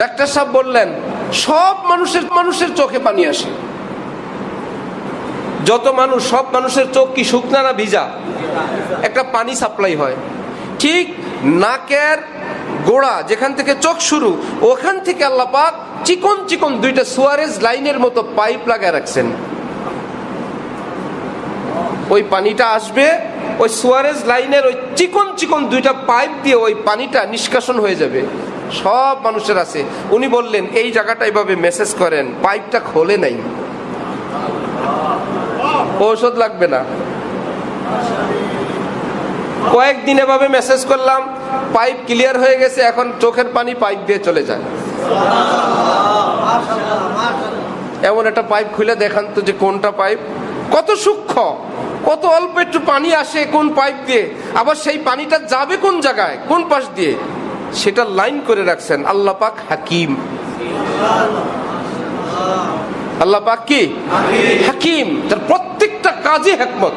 Doctor সাহেব বললেন সব মানুষের চোখে পানি আসে। যত মানুষ, সব মানুষের চোখ কি শুকনা না ভিজা? একটা পানি সাপ্লাই হয়। ঠিক নাকের গোড়া যেখান থেকে চোখ শুরু, ওখান থেকে আল্লাহ পাক চিকন চিকন দুইটা সুয়ারেজ লাইনের মতো পাইপ লাগায় রাখছেন। ওই পানিটা আসবে, ওই সুয়ারেজ লাইনের ওই চিকন চিকন দুইটা পাইপ দিয়ে ওই পানিটা নিষ্কাশন হয়ে যাবে। সব মানুষের আছে। উনি বললেন এই জায়গাটা এইভাবে মেসেজ করেন, পাইপটা খোলে নাই, ঔষধ লাগবে না। কয়েকদিন এভাবে মেসেজ করলাম, পাইপ ক্লিয়ার হয়ে গেছে, এখন চোখের পানি পাইপ দিয়ে চলে যায়। এমন একটা পাইপ খুলে দেখান তো যে কোনটা পাইপ, কত সূক্ষ্ম, কত অল্প একটু পানি আসে কোন পাইপ দিয়ে, আবার সেই পানিটা যাবে কোন জায়গায়, কোন পাশ দিয়ে, সেটা লাইন করে রাখছেন। আল্লাহ পাক হাকিম। আল্লাহ পাক কি হাকিম, তার প্রত্যেকটা কাজে হিকমত।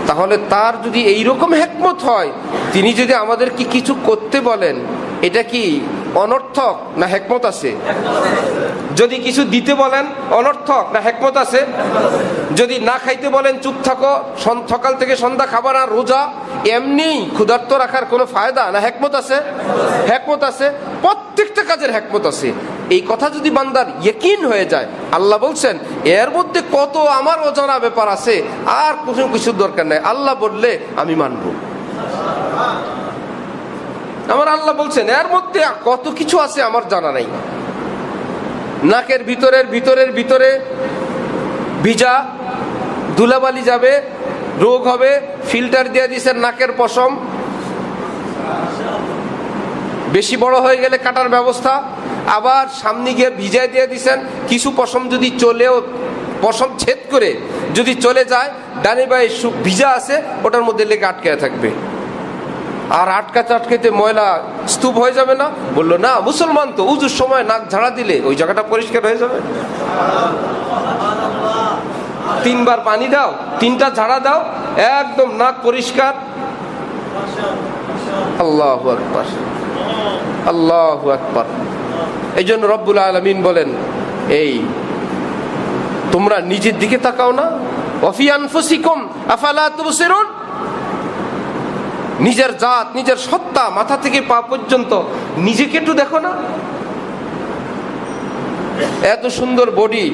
তাহলে তার যদি এইরকম হিকমত হয়, তিনি যদি আমাদেরকে কিছু করতে বলেন, এটা কি অনর্থক না হিকমত আছে? যদি কিছু দিতে বলেন অনর্থক না হিকমত আছে? যদি না খাইতে বলেন চুপ থাকো, সকাল থেকে সন্ধ্যা খাবার আর রোজা, এমনি ক্ষুধার্ত রাখার কোনো ফায়দা না হিকমত আছে? হিকমত আছে, প্রত্যেকটা কাজের হিকমত আছে। এই কথা যদি বান্দার ইয়াকিন হয়ে যায়, আল্লাহ বলছেন এর মধ্যে কত আমার অজানা ব্যাপার আছে, আর কিছু দরকার নাই, আল্লাহ বললে আমি মানব। আমার আল্লাহ বলছেন এর মধ্যে কত কিছু আছে আমার জানা নাই। নাকের ভিতরের ভিতরে ভিজা ধুলাবালি যাবে, রোগ হবে, ফিল্টার দিয়ে দিয়েছেন নাকের পশম, বেশি বড় হয়ে গেলে কাটার ব্যবস্থা, আবার সামনে গিয়ে ভিজায় দিয়ে দিয়েছেন। কিছু পশম যদি চলেও, পশম ছেদ করে যদি চলে যায়, ডানে বায়ে ভিজা আছে, ওটার মধ্যে লেগে আটকে থাকবে, আর আটকাতে ময়লা স্তূপ হয়ে যাবে না? বললো না, মুসলমান তো উজুর সময় নাক ঝাড়া দিলে ওই জায়গাটা পরিষ্কার হয়ে যাবে। 3 বার পানি দাও, 3টা ঝাড়া দাও, একদম নাক পরিষ্কার। আল্লাহু আকবার, আল্লাহু আকবার। এই জন্য রব্বুল আলামিন বলেন, এই তোমরা নিজের দিকে তাকাও না? ওয়াফি আনফুসিকুম আফালা তুবসিরুন। নিজের জাত, নিজের সত্তা, মাথা থেকে পা পর্যন্ত নিজেকে একটু দেখো না। এত সুন্দর বডি,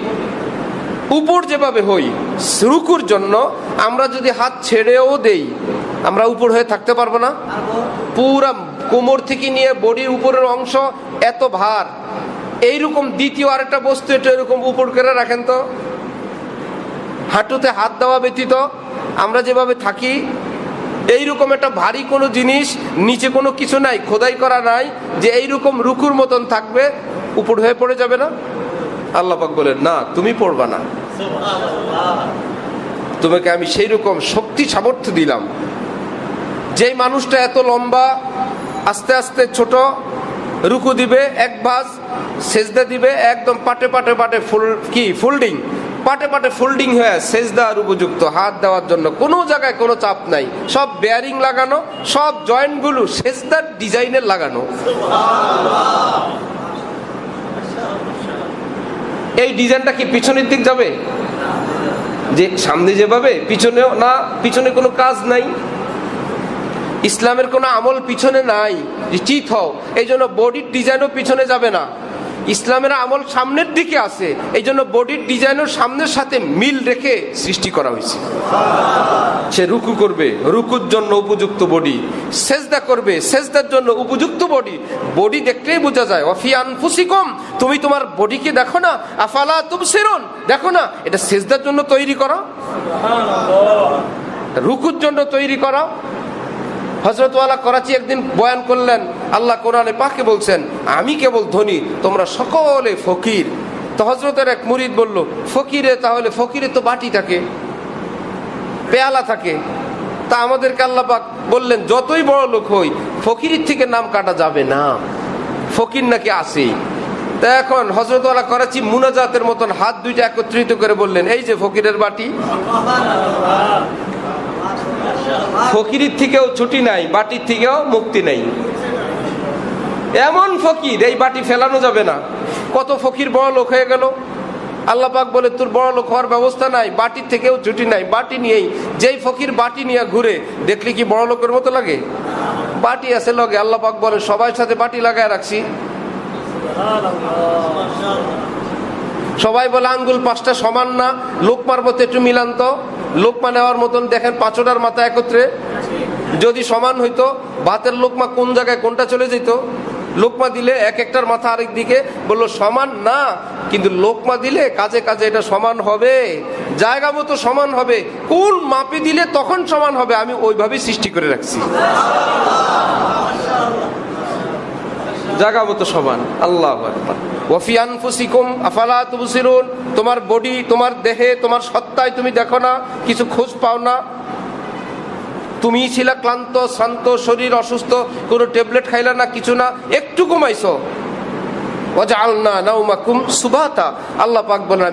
উপর যেভাবে হই রুকুর জন্য, আমরা যদি হাত ছেড়েও দেই, আমরা উপর হয়ে থাকতে পারবো না? পুরা কোমর থেকে নিয়ে বডির উপরের অংশ এত ভার, এইরকম দ্বিতীয় আরেকটা বস্তু এটা এরকম উপর করে রাখেন তো, হাঁটুতে হাত দেওয়া ব্যতীত আমরা যেভাবে থাকি, এইরকম একটা ভারী কোনো জিনিস, নিচে কোনো কিছু নাই, খোদাই করা নাই, যে এইরকম রুকুর মতন থাকবে, উপর হয়ে পড়ে যাবে না? আল্লাহ পাক বলেন না, তুমি পড়বা না, তোমাকে আমি সেই রকম শক্তি সামর্থ্য দিলাম। যেই মানুষটা এত লম্বা, আস্তে আস্তে ছোট, রুকু দিবে এক ভাঁজ, সেজদা দিবে একদম পাটে পাটে পাটে, ফোল্ডিং, পাটে পাটে ফোল্ডিং হয়ে সেজদার উপযুক্ত, হাত দেওয়ার জন্য কোনো জায়গায় কোনো চাপ নাই, সব বেয়ারিং লাগানো, সব জয়েন্টগুলো সেজদার ডিজাইনের লাগানো। এই ডিজাইনটা কি পিছনের দিক যাবে? যে সামনে যেভাবে, পিছনেও না, পিছনে কোনো কাজ নাই, ইসলামের কোনো আমল পিছনে নাই, চিত হও। এই জন্য বডির ডিজাইনও পিছনে যাবে না, ইসলামের আমল সামনের দিকে আছে, এই জন্য বডির ডিজাইনের সামনের সাথে মিল রেখে সৃষ্টি করা হয়েছে। সে রুকু করবে, রুকুর জন্য উপযুক্ত বডি, সেজদা করবে, সেজদার জন্য উপযুক্ত বডি। বডি দেখতেই বোঝা যায়। ওয়াফি আনফুসিকুম, তুমি তোমার বডিকে দেখো না? আফালা তুবসিরুন, দেখো না? এটা সেজদার জন্য তৈরি করা, রুকুর জন্য তৈরি করা। হযরত ওয়ালা করাচি একদিন বয়ান করলেন, আল্লাহ কোরআনে পাকে বলছেন আমি কেবল ধনী, তোমরা সকলে ফকির। তো হযরতের এক মুরিদ বলল, ফকিরে, তাহলে ফকিরে তো বাটি থাকে, পেয়ালা থাকে, তা আমাদেরকে আল্লাহ পাক বললেন যতই বড় লোক হই, ফকিরের থেকে নাম কাটা যাবে না, ফকির নাকি আছেই। তা এখন হযরত ওয়ালা করাচি মুনাজাতের মতন হাত দুইটা একত্রিত করে বললেন, এই যে ফকিরের বাটি। ফকিরের থেকেও ছুটি নাই, বাটির থেকেও মুক্তি নাই। এমন ফকির এই বাটি ফেলানো যাবে না। কত ফকির বড় লোক হয়ে গেল, আল্লাহ পাক বলে তোর বড় লোক হওয়ার ব্যবস্থা নাই, বাটির থেকেও ছুটি নাই, বাটি নিয়েই। যেই ফকির বাটি নিয়ে ঘুরে দেখলে কি বড় লোকের মতো লাগে? বাটি আছে লগে, আল্লাহ পাক বলে সবার সাথে বাটি লাগায় রাখছি। সবাই বলে আঙ্গুল 5টা সমান না, লোকমার মতো একটু মিলান তো। লোকমা নেওয়ার মতন দেখেন 5টার মাথা একত্রে যদি সমান হইতো, ভাতের লোকমা কোন জায়গায় কোনটা চলে যেত? লোকমা দিলে এক একটার মাথা আরেক দিকে, বললো সমান না, কিন্তু লোকমা দিলে কাজে কাজে এটা সমান হবে, জায়গা মতো সমান হবে। কোন মাপে দিলে তখন সমান হবে আমি ওইভাবেই সৃষ্টি করে রাখছি, জায়গা মতো সমান। আল্লাহু আকবার। ওয়াফি আনফুসিকুম আফালা তুবসিরুন, তোমার বডি, তোমার দেহে, তোমার সত্তায় তুমি দেখো না, কিছু খোঁজ পাও না? তুমি ছিলা ক্লান্ত, শ্রান্ত, শরীর অসুস্থ, কোনো ট্যাবলেট খাইলা না, কিছু না, একটু ঘুমাইছো। ওয়াজআলনা নাওমাকুম সুবাতা, আল্লাহ পাক বলেন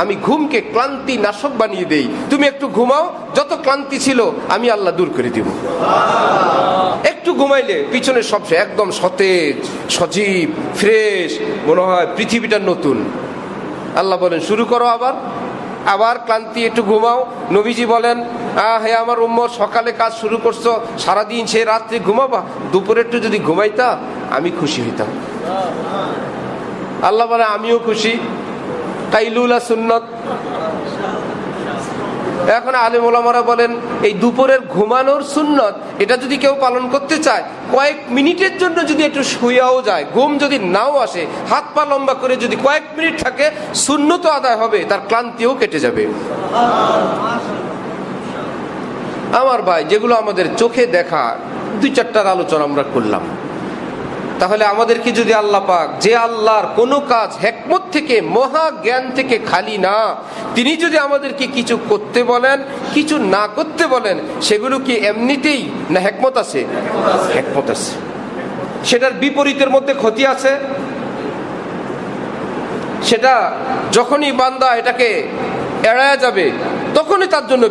আমি ঘুমকে ক্লান্তি নাশক বানিয়ে দেই। তুমি একটু ঘুমাও, যত ক্লান্তি ছিল আমি আল্লাহ দূর করে দিব। একটু ঘুমাইলে পিছনে সব একদম সতেজ, সজীব, ফ্রেশ, মনে হয় পৃথিবীটা নতুন। আল্লাহ বলেন শুরু করো আবার ক্লান্তি, একটু ঘুমাও। নবীজি বলেন হে আমার উম্মত, সকালে কাজ শুরু করছো, সারাদিন সে রাত্রে ঘুমাবা, দুপুরে একটু যদি ঘুমাইতা আমি খুশি হইতাম। আল্লাহ বলে আমিও খুশি। কাইলুলা সুন্নত। এখন আলেম ওলামারা বলেন এই দুপুরের ঘুমানোর সুন্নত, এটা যদি কেউ পালন করতে চায়, কয়েক মিনিটের জন্য যদি একটু শুয়েও যায়, ঘুম যদি নাও আসে, হাত পা লম্বা করে যদি কয়েক মিনিট থাকে, সুন্নত আদায় হবে, তার ক্লান্তিও কেটে যাবে। আমার ভাই, যেগুলো আমাদের চোখে দেখা 2-4টার আলোচনা আমরা করলাম, তাহলে আমাদেরকে যদি আল্লাহ পাক, যে আল্লাহর কোনো কাজ হিকমত থেকে, মহা জ্ঞান থেকে খালি না, তিনি যদি আমাদেরকে কিছু করতে বলেন, কিছু না করতে বলেন, সেগুলো কি এমনিতেই না হিকমত আছে? হিকমত আছে। সেটার বিপরীতের মধ্যে ক্ষতি আছে। সেটা যখনই বান্দা এটাকে এড়ায়া যাবে, তখনই তার জন্য